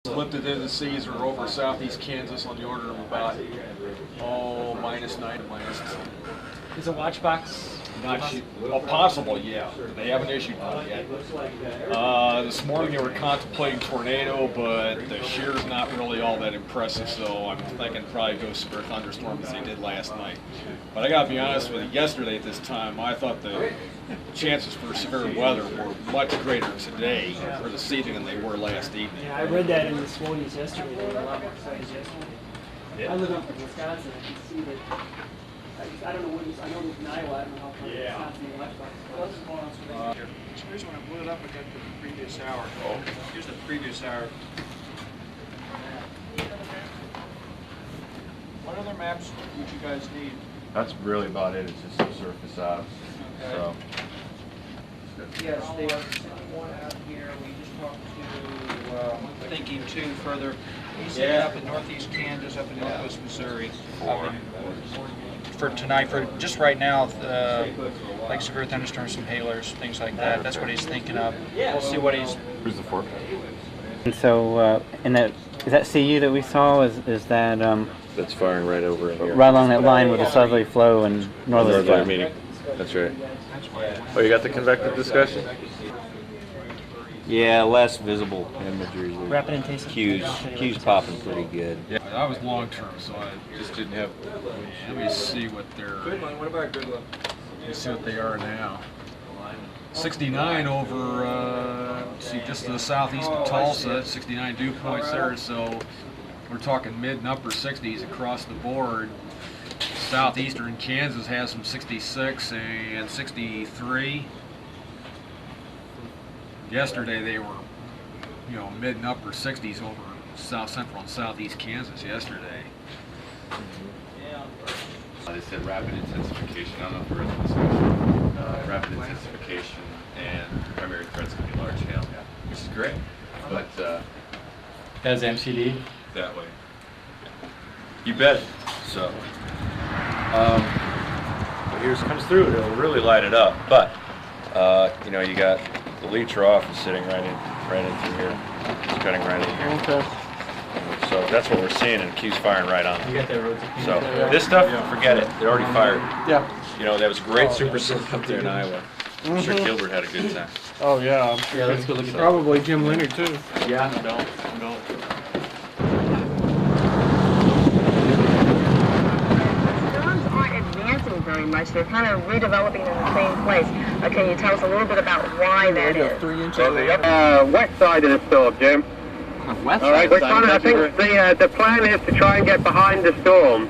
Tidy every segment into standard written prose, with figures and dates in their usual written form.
Lifted into the seas or over southeast Kansas on the order of about -9 to -10. Is a watch box? Possible, yeah. They haven't issued one yet. This morning they were contemplating tornado, but the shear's not really all that impressive, so I'm thinking probably go severe thunderstorm as they did last night. But I gotta be honest with you, yesterday at this time, I thought the chances for severe weather were much greater today or this evening than they were last evening. Yeah, I read that in the Swonies yesterday. There were a lot more signs yesterday. I live up in Wisconsin. I can see that. I don't know what I know there's in Iowa. I don't know how far Wisconsin and watch box. Here's when I blew it up, I got the previous hour. Oh. Here's the previous hour. What other maps would you guys need? That's really about it. It's just the surface out. Okay. So. Yes, they are sending one out here. We just talked to Thinking Two further. He's heading up in northeast Kansas, up in northwest Missouri. For tonight, for just right now, like severe thunderstorms, some hailers, things like that. That's what he's thinking of. We'll see what he's. Who's the forecast? And so, is that CU that we saw? Is that That's firing right over in here. right along that line with the southerly flow and northerly flow? Meeting. That's right. Oh, you got the convective discussion? Yeah, less visible imagery. Rapid intensity. Q's popping pretty good. Yeah, that was long term, so I just didn't have. Let me see what they're. Good one. What about good one? Let me see what they are now. 69 over, see, just to the southeast of Tulsa, 69 dew points there, so we're talking mid and upper 60s across the board. Southeastern Kansas has some 66 and 63. Yesterday they were, mid and upper 60s over south central and southeast Kansas yesterday. They said rapid intensification. I don't know if we're in the discussion. Rapid intensification and primary threats can be large hail, which is great. But As MCD? that way. You bet. So here's comes through. It'll really light it up. But you got the lead trough is sitting right in through here. It's cutting right in here. Okay. So that's what we're seeing, and Q's firing right on. You got that road. So this stuff, forget it. They already fired. Yeah. That was great supersonic up there in Iowa. I'm sure Gilbert had a good time. Oh yeah. I'm sure. Yeah, let's go look at that. Probably Jim Leonard too. Yeah, don't. Storms aren't advancing very much. They're kind of redeveloping in the same place. Can you tell us a little bit about why that is? 3 inches. West side of the storm, Jim. West All right, I think the plan is to try and get behind the storm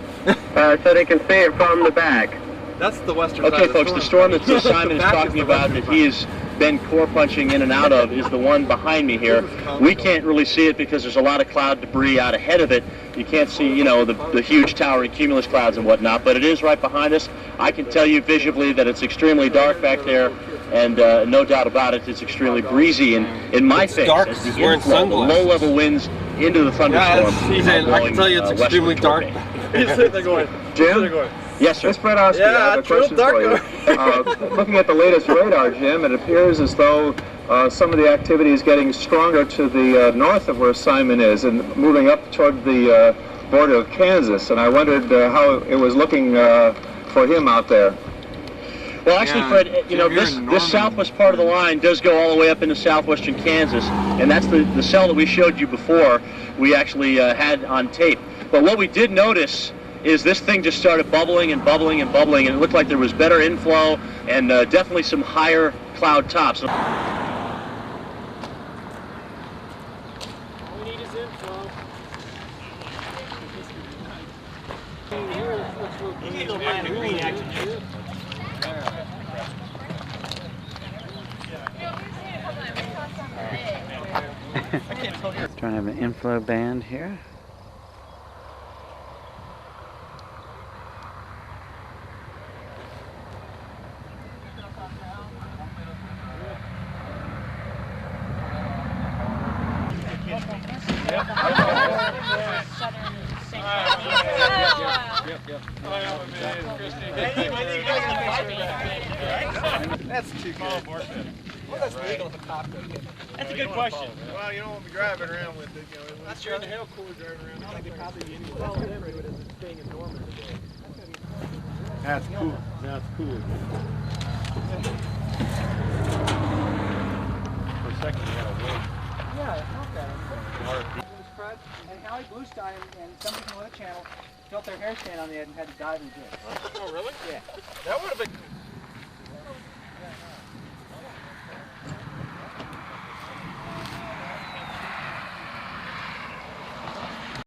so they can see it from the back. That's the western Okay, folks, the storm that Simon is talking about that he has been core punching in and out of is the one behind me here. We can't really see it because there's a lot of cloud debris out ahead of it. You can't see, the huge towering cumulus clouds and whatnot, but it is right behind us. I can tell you visually that it's extremely dark back there, and no doubt about it, it's extremely breezy. And in my face, dark. as We're in sunglasses. low-level winds into the thunderstorm. I can tell you it's extremely dark. He's sitting there going, Jim? Yes, sir. Fred Oski, I have a question for you. Looking at the latest radar, Jim, it appears as though some of the activity is getting stronger to the north of where Simon is and moving up toward the border of Kansas. And I wondered how it was looking for him out there. Well, actually, Fred, this southwest part of the line does go all the way up into southwestern Kansas, and that's the cell that we showed you before we actually had on tape. But what we did notice is this thing just started bubbling and bubbling and bubbling, and it looked like there was better inflow and definitely some higher cloud tops. All we need is inflow. You need a little Miami green action here. Trying to have an inflow band here. That's too good. Well, that's legal if a cop goes get it. That's a good question. Well, you don't want to be driving around with it. You know, That's true. The hell cool driving around. I think probably be any well different as it's staying in dormant today. That's cool. That's cool. For a second, you had a wait. Yeah, okay. And Howie Bluestein and somebody from the other channel felt their hair stand on the edge and had to dive and do it. Oh, really? Yeah. That would have been.